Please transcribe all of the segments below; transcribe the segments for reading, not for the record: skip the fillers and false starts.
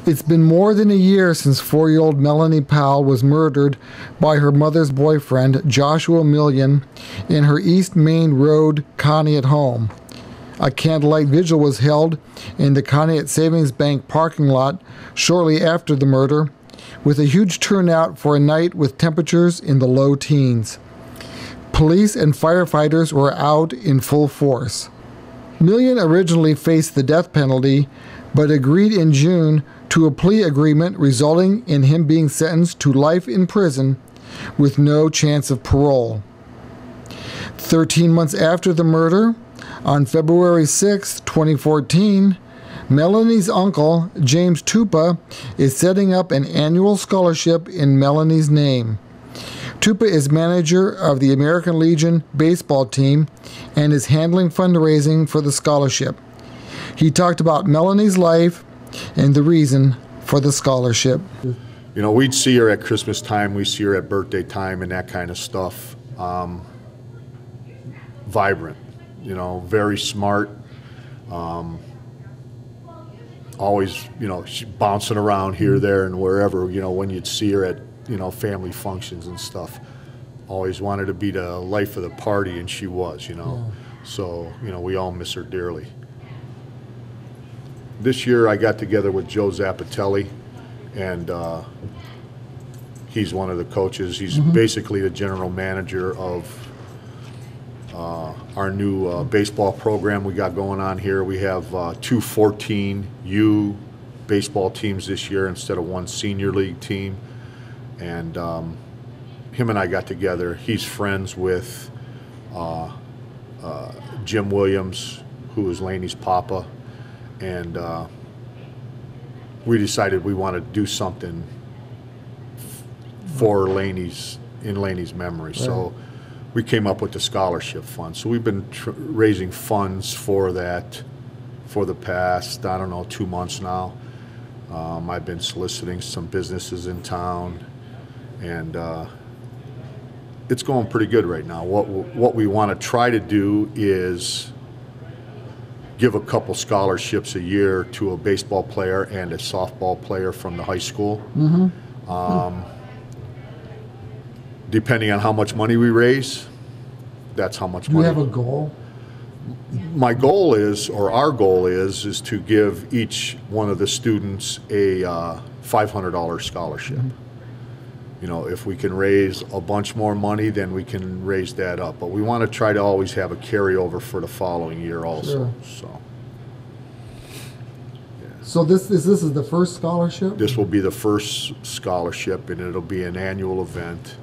It's been more than a year since 4-year-old Lanie Powell was murdered by her mother's boyfriend, Joshua Millian, in her East Main Road Conneaut home. A candlelight vigil was held in the Conneaut Savings Bank parking lot shortly after the murder, with a huge turnout for a night with temperatures in the low teens. Police and firefighters were out in full force. Millian originally faced the death penalty, but agreed in June to a plea agreement resulting in him being sentenced to life in prison with no chance of parole. 13 months after the murder, on February 6, 2014, Melanie's uncle, James Tupa, is setting up an annual scholarship in Melanie's name. Tupa is manager of the American Legion baseball team and is handling fundraising for the scholarship. He talked about Melanie's life and the reason for the scholarship. You know, we'd see her at Christmas time, we see her at birthday time and that kind of stuff. Vibrant, you know, very smart. Always, you know, bouncing around here, there, and wherever, you know, when you'd see her at, you know, family functions and stuff. Always wanted to be the life of the party, and she was, you know. Yeah. So, you know, we all miss her dearly. This year I got together with Joe Zappatelli, and he's one of the coaches. He's basically the general manager of our new baseball program we got going on here. We have 2 14U baseball teams this year instead of 1 senior league team. And him and I got together. He's friends with Jim Williams, who is Lanie's papa. And we decided we wanted to do something for Lanie's memory. Right. So we came up with the scholarship fund. So we've been raising funds for that for the past, I don't know, 2 months now. I've been soliciting some businesses in town, and it's going pretty good right now. What we want to try to do is give a couple scholarships a year to a baseball player and a softball player from the high school. Depending on how much money we raise, that's how much money. Do you have a goal? My goal is, or our goal is to give each one of the students a $500 scholarship. You know, if we can raise a bunch more money, then we can raise that up. But we want to try to always have a carryover for the following year also. Sure. So. Yeah. So this is the first scholarship? This will be the first scholarship, and it'll be an annual event.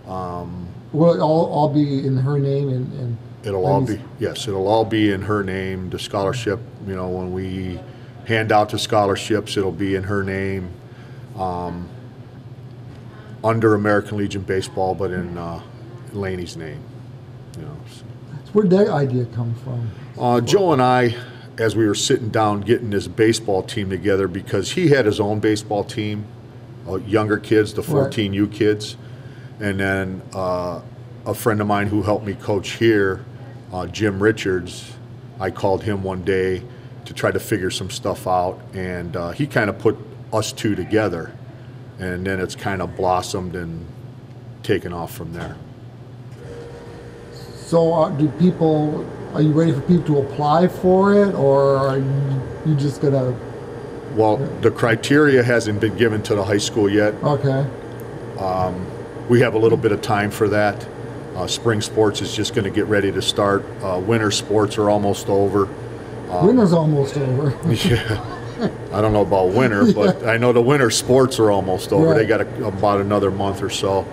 Will it all be in her name? And it'll all be, yes, it'll all be in her name. The scholarship, you know, when we hand out the scholarships, it'll be in her name. Under American Legion Baseball, but in Lanie's name. You know, so. Where'd that idea come from? Joe and I, as we were sitting down getting this baseball team together, because he had his own baseball team, younger kids, the 14U kids, and then a friend of mine who helped me coach here, Jim Richards, I called him one day to try to figure some stuff out, and he kind of put us two together. And then it's kind of blossomed and taken off from there. So are you ready for people to apply for it, or are you just going to? Well, the criteria hasn't been given to the high school yet. Okay. We have a little bit of time for that. Spring sports is just going to get ready to start. Winter sports are almost over. Winter's almost over. Yeah. I don't know about winter, but I know the winter sports are almost over. Right. They got about another month or so.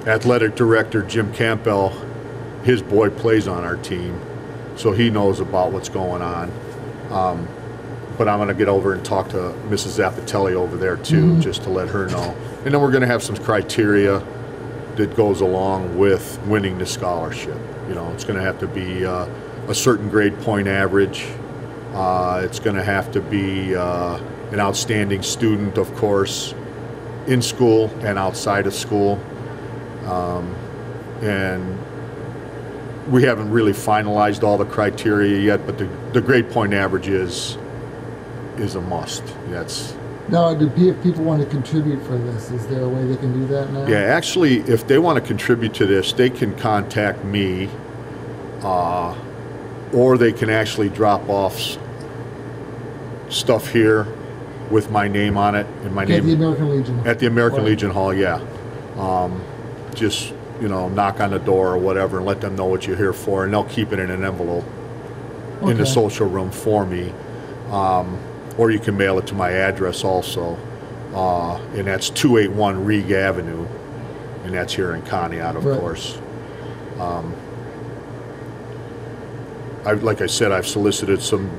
Athletic director Jim Campbell, his boy plays on our team, so he knows about what's going on. But I'm going to get over and talk to Mrs. Zappatelli over there too, just to let her know. And then we're going to have some criteria that goes along with winning the scholarship. You know, it's going to have to be a certain grade point average. It's going to have to be an outstanding student, of course, in school and outside of school. And we haven't really finalized all the criteria yet, but the grade point average is is a must. That's Now, if people want to contribute for this, is there a way they can do that now? Yeah, actually, if they want to contribute to this, they can contact me, or they can actually drop off stuff here with my name on it and my At name the American Legion. at the American Right. Legion Hall. Yeah, just knock on the door or whatever and let them know what you're here for, and they'll keep it in an envelope in the Okay. social room for me. Or you can mail it to my address also, and that's 281 Reeg Avenue, and that's here in Conneaut, of Right. course. Like I said, I've solicited some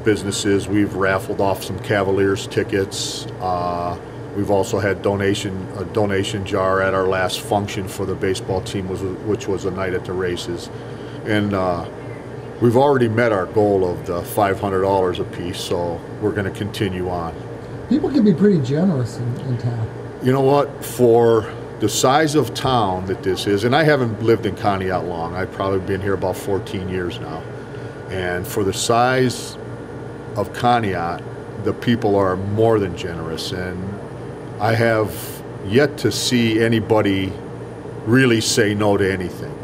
businesses. We've raffled off some Cavaliers tickets. We've also had a donation jar at our last function for the baseball team, which was a night at the races, and we've already met our goal of the $500 a piece. So we're going to continue on. People can be pretty generous in town. You know what? For the size of town that this is, and I haven't lived in Conneaut long. I've probably been here about 14 years now. And for the size of Conneaut, the people are more than generous. And I have yet to see anybody really say no to anything,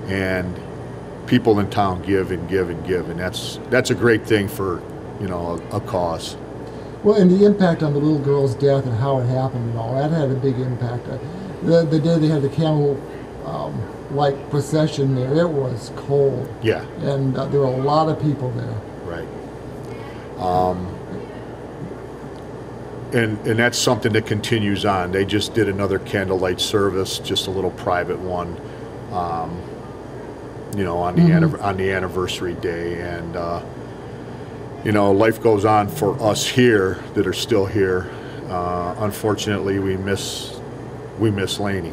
and people in town give and give and give. And that's a great thing for, a cause. Well, and the impact on the little girl's death and how it happened and all, that had a big impact. The day they had the camel like procession there, it was cold. Yeah. And there were a lot of people there. Right. And that's something that continues on. They just did another candlelight service, just a little private one, on the anniversary day. And life goes on for us here that are still here. Unfortunately, we miss Lanie.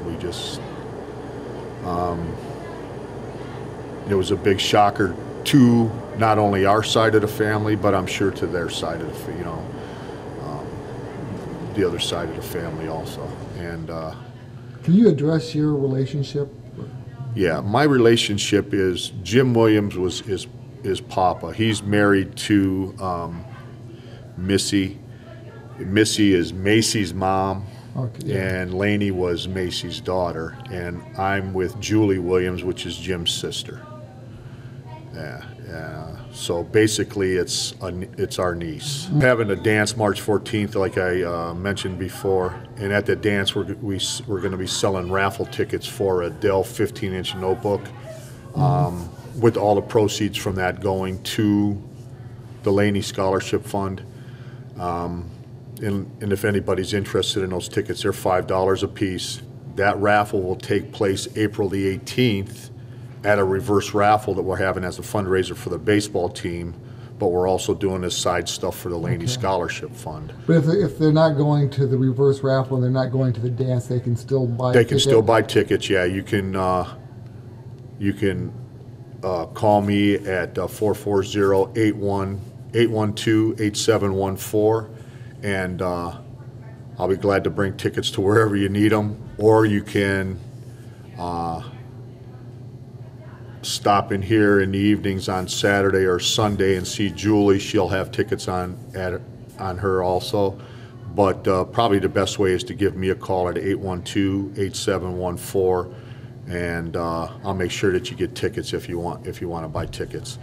We just it was a big shocker to not only our side of the family, but I'm sure to their side of the other side of the family also. And Can you address your relationship? yeah, my relationship is Jim Williams is Papa. He's married to Missy. Missy is Macy's mom. Okay, yeah. And Lanie was Macy's daughter, and I'm with Julie Williams, which is Jim's sister. So basically, it's our niece. Having a dance March 14th, like I mentioned before, and at the dance we're going to be selling raffle tickets for a Dell 15-inch notebook, with all the proceeds from that going to the Lanie Scholarship Fund. And if anybody's interested in those tickets, they're $5 a piece. That raffle will take place April the 18th at a reverse raffle that we're having as a fundraiser for the baseball team, but we're also doing this side stuff for the Lanie Scholarship Fund. But if they're not going to the reverse raffle and they're not going to the dance, they can still buy They can still buy tickets, yeah. You can call me at 440-812-8714, and I'll be glad to bring tickets to wherever you need them, or you can stop in here in the evenings on Saturday or Sunday and see Julie. She'll have tickets on her also. But probably the best way is to give me a call at 812-8714, and I'll make sure that you get tickets if you want to buy tickets.